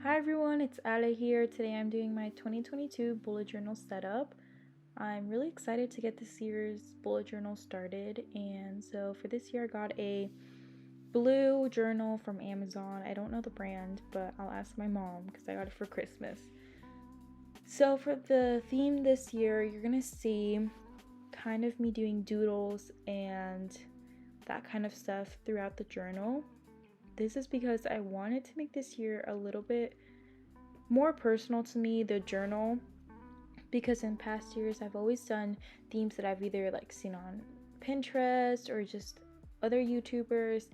Hi everyone, it's Ale here. Today I'm doing my 2022 bullet journal setup. I'm really excited to get this year's bullet journal started, and so for this year I got a blue journal from Amazon. I don't know the brand, but I'll ask my mom because I got it for Christmas. So for the theme this year, you're gonna see kind of me doing doodles and that kind of stuff throughout the journal. This is because I wanted to make this year a little bit more personal to me, the journal, because in past years I've always done themes that I've either seen on Pinterest or just other YouTubers,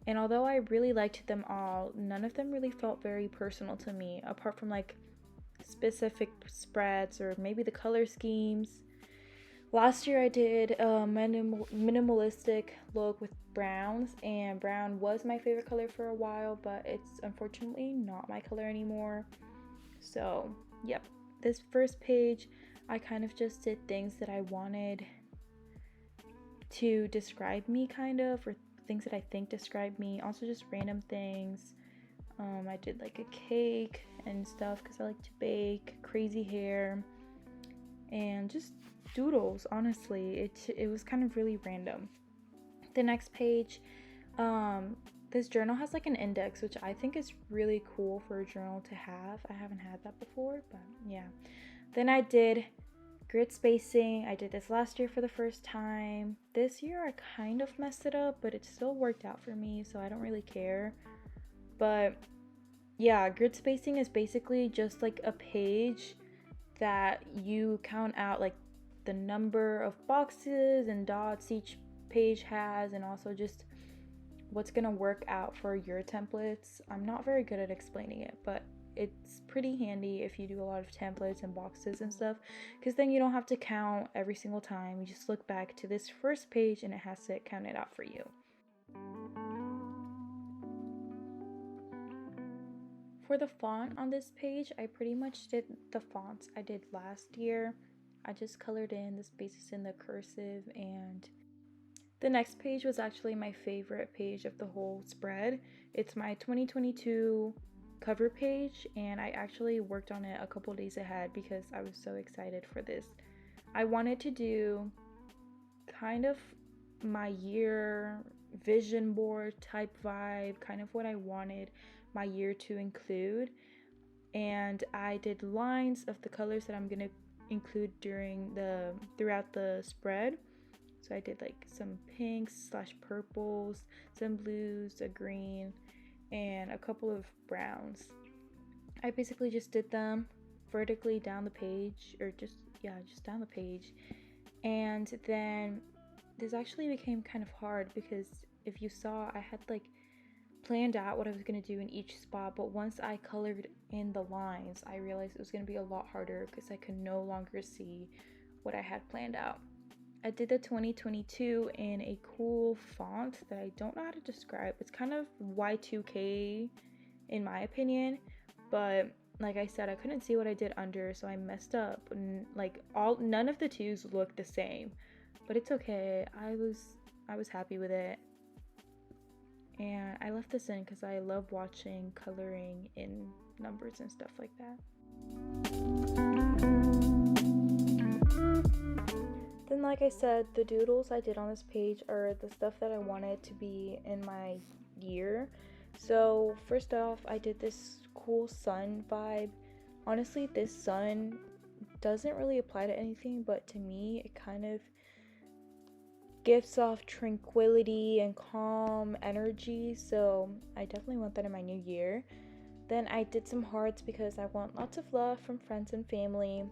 and although I really liked them all, none of them really felt very personal to me, apart from specific spreads or maybe the color schemes. Last year I did a minimalistic look with browns, and brown was my favorite color for a while, but it's unfortunately not my color anymore. So, yep, this first page, I kind of just did things that I wanted to describe me, or things that I think describe me. Also, just random things. I did a cake and stuff because I like to bake, crazy hair, and just doodles. Honestly, it was kind of really random. The next page, this journal has an index, which I think is really cool for a journal to have. I haven't had that before, but yeah. Then I did grid spacing. I did this last year for the first time. This year I kind of messed it up, but it still worked out for me, so I don't really care. But yeah, grid spacing is basically just a page that you count out the number of boxes and dots each page has, and also just what's gonna work out for your templates. I'm not very good at explaining it, but it's pretty handy if you do a lot of templates and boxes and stuff, because then you don't have to count every single time. You just look back to this first page and it has to count it out for you. For the font on this page, I pretty much did the fonts I did last year. I just colored in the spaces in the cursive, and the next page was actually my favorite page of the whole spread. It's my 2022 cover page, and I actually worked on it a couple days ahead because I was so excited for this. I wanted to do kind of my year vision board type vibe, kind of what I wanted my year to include. And I did lines of the colors that I'm gonna include throughout the spread. So I did some pinks / purples, some blues, a green, and a couple of browns. I basically just did them vertically down the page, or just down the page. And then this actually became kind of hard because if you saw, I had planned out what I was going to do in each spot, but once I colored in the lines, I realized it was going to be a lot harder because I could no longer see what I had planned out. I did the 2022 in a cool font that I don't know how to describe. It's kind of Y2K in my opinion, but like I said, I couldn't see what I did under, so I messed up. And none of the twos looked the same, but it's okay. I was happy with it. And I left this in because I love watching coloring in numbers and stuff like that. Then, like I said, the doodles I did on this page are the stuff that I wanted to be in my year. So first off, I did this cool sun vibe. Honestly, this sun doesn't really apply to anything, but to me, it kind of gives off tranquility and calm energy, so I definitely want that in my new year. Then I did some hearts because I want lots of love from friends and family.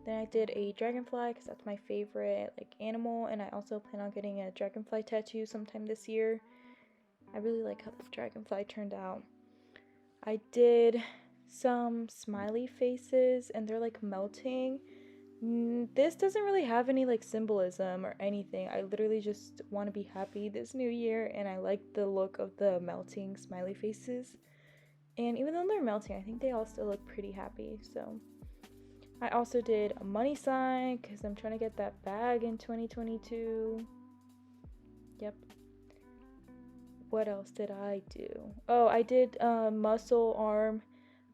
Then I did a dragonfly because that's my favorite animal, and I also plan on getting a dragonfly tattoo sometime this year. I really like how the dragonfly turned out. I did some smiley faces, and they're melting. This doesn't really have any symbolism or anything. I literally just want to be happy this new year, and I like the look of the melting smiley faces. And even though they're melting, I think they all still look pretty happy. So I also did a money sign because I'm trying to get that bag in 2022. Yep. What else did I do? Oh, I did muscle arm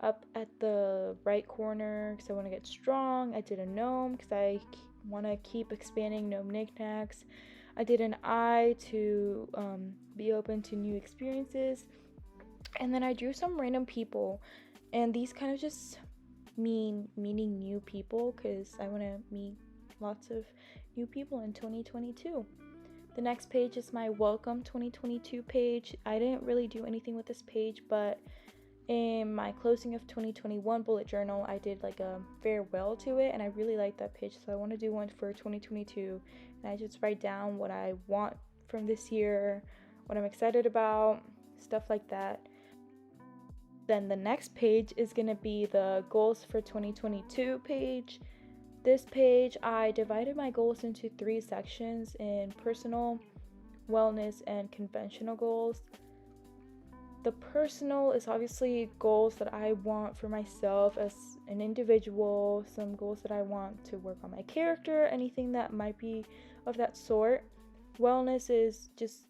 up at the right corner because I want to get strong. I did a gnome because I want to keep expanding gnome knickknacks. I did an eye to be open to new experiences. And then I drew some random people, and these kind of just meaning new people because I want to meet lots of new people in 2022. The next page is my welcome 2022 page. I didn't really do anything with this page, but in my closing of 2021 bullet journal, I did like a farewell to it, and I really like that page, so I want to do one for 2022. And I just write down what I want from this year, what I'm excited about, stuff like that. Then the next page is going to be the goals for 2022 page. This page, I divided my goals into 3 sections in personal, wellness, and conventional goals. The personal is obviously goals that I want for myself as an individual, some goals that I want to work on my character, anything that might be of that sort. Wellness is just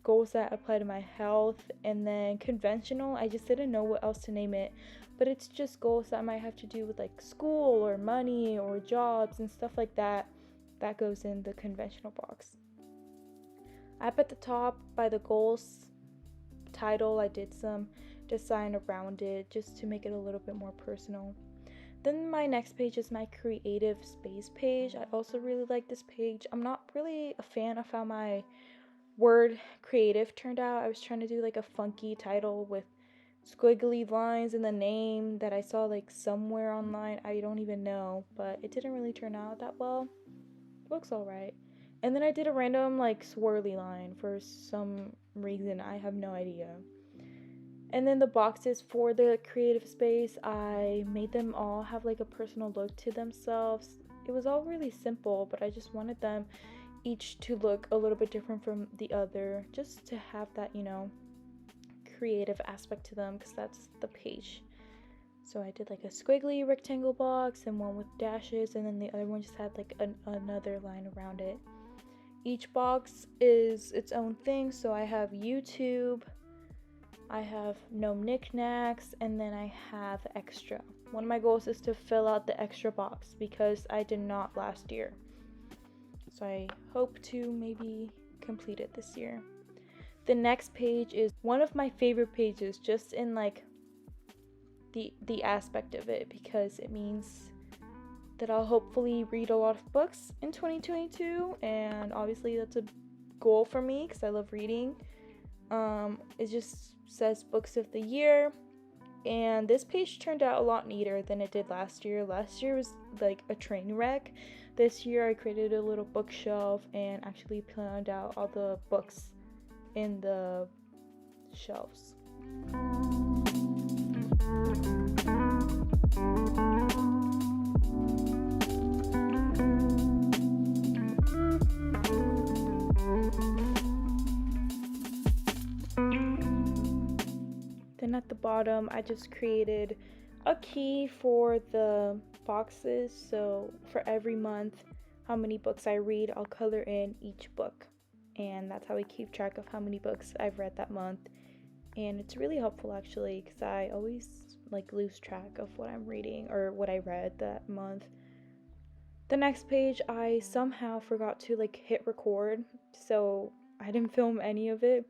goals that apply to my health. And then conventional, I just didn't know what else to name it, but it's just goals that might have to do with like school or money or jobs and stuff like that. That goes in the conventional box. Up at the top by the goals title, I did some design around it just to make it a little bit more personal. Then my next page is my creative space page. I also really like this page. I'm not really a fan of how my word creative turned out. I was trying to do like a funky title with squiggly lines in the name that I saw like somewhere online. I don't even know, but it didn't really turn out that well. Looks alright. And then I did a random like swirly line for some reason. I have no idea. And then the boxes for the creative space, I made them all have like a personal look to themselves. It was all really simple, but I just wanted them each to look a little bit different from the other, just to have that, creative aspect to them, because that's the page. So I did like a squiggly rectangle box and one with dashes, and then the other one just had like another line around it. Each box is its own thing, so I have YouTube, I have gnome knickknacks, and then I have extra. One of my goals is to fill out the extra box because I did not last year. So I hope to maybe complete it this year. The next page is one of my favorite pages, just in like the aspect of it, because it means that I'll hopefully read a lot of books in 2022, and obviously that's a goal for me because I love reading. It just says books of the year, and this page turned out a lot neater than it did last year. Last year was like a train wreck. This year I created a little bookshelf and actually planned out all the books in the shelves. Then at the bottom, I just created a key for the boxes. So for every month, how many books I read, I'll color in each book. And that's how I keep track of how many books I've read that month. And it's really helpful actually, because I always like lose track of what I'm reading or what I read that month. The next page, I somehow forgot to like hit record, so I didn't film any of it.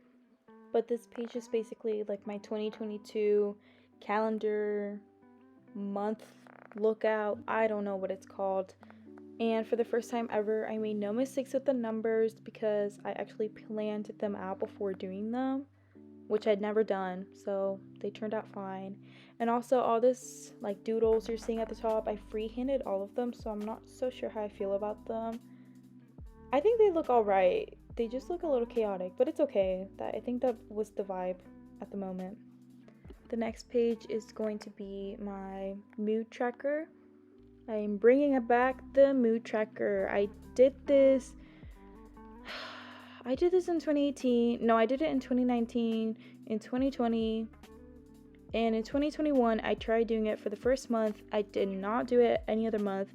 But this page is basically like my 2022 calendar month lookout. I don't know what it's called. And for the first time ever, I made no mistakes with the numbers because I actually planned them out before doing them, which I'd never done. So they turned out fine. And also all this like doodles you're seeing at the top, I freehanded all of them, so I'm not so sure how I feel about them. I think they look alright. They just look a little chaotic, but it's okay. I think that was the vibe at the moment. The next page is going to be my mood tracker. I'm bringing back the mood tracker. I did this in 2018. No, I did it in 2019, in 2020, and in 2021 I tried doing it for the first month. I did not do it any other month,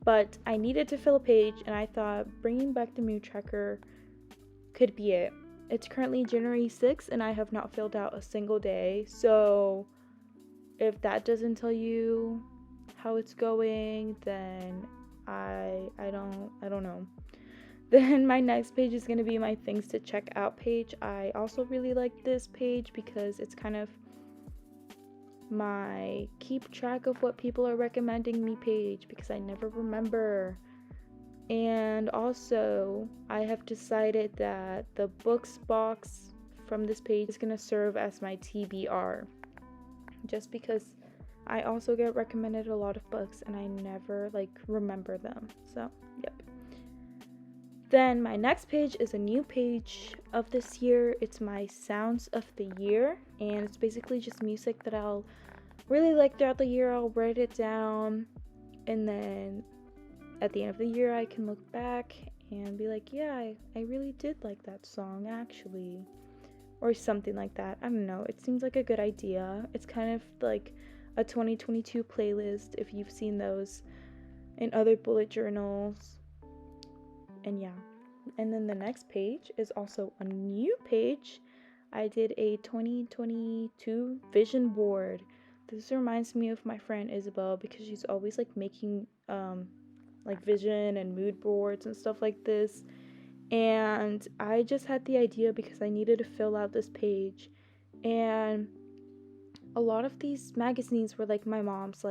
but I needed to fill a page, and I thought bringing back the mood tracker could be it. It's currently January 6th and I have not filled out a single day, so if that doesn't tell you how it's going, then I don't know. Then my next page is going to be my things to check out page. I also really like this page because it's kind of my keep track of what people are recommending me page, because I never remember. And also, I have decided that the books box from this page is going to serve as my TBR, just because I also get recommended a lot of books and I never remember them. So, yep. Then my next page is a new page of this year. It's my sounds of the year, and it's basically just music that I'll really like throughout the year. I'll write it down, and then at the end of the year I can look back and be like, yeah, I really did like that song actually, or something like that. I don't know, it seems like a good idea. It's kind of like a 2022 playlist, if you've seen those in other bullet journals. And yeah, and then the next page is also a new page. I did a 2022 vision board. This reminds me of my friend Isabel, because she's always making vision and mood boards and stuff like this. And I just had the idea because I needed to fill out this page, and a lot of these magazines were my mom's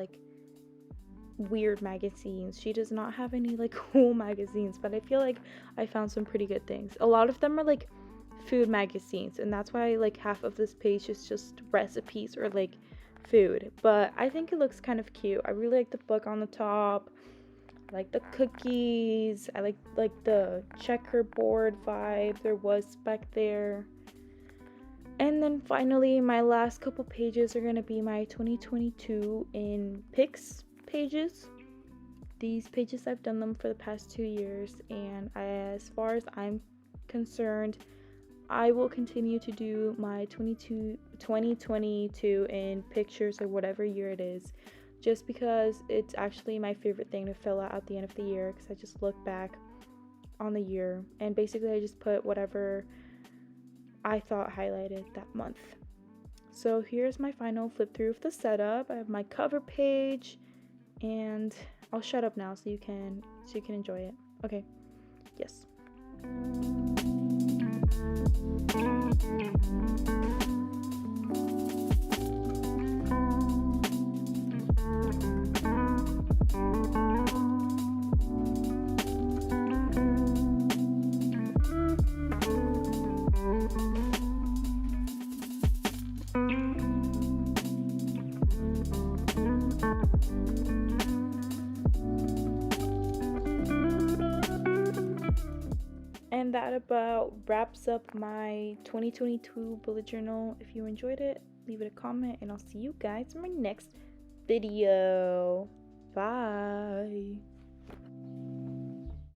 weird magazines. She does not have any cool magazines, but I feel like I found some pretty good things. A lot of them are food magazines, and that's why half of this page is just recipes or food. But I think it looks kind of cute. I really like the book on the top. I like the cookies. I like the checkerboard vibe there was back there. And then finally, my last couple pages are going to be my 2022 in pics pages. These pages, I've done them for the past 2 years, and as far as I'm concerned, I will continue to do my 2022 in pictures, or whatever year it is, just because it's actually my favorite thing to fill out at the end of the year, because I just look back on the year and basically I just put whatever I thought highlighted that month. So here's my final flip through of the setup. I have my cover page, and I'll shut up now so you can enjoy it. Okay. Yes. And that about wraps up my 2022 bullet journal. If you enjoyed it, leave it a comment, and I'll see you guys in my next video. Bye.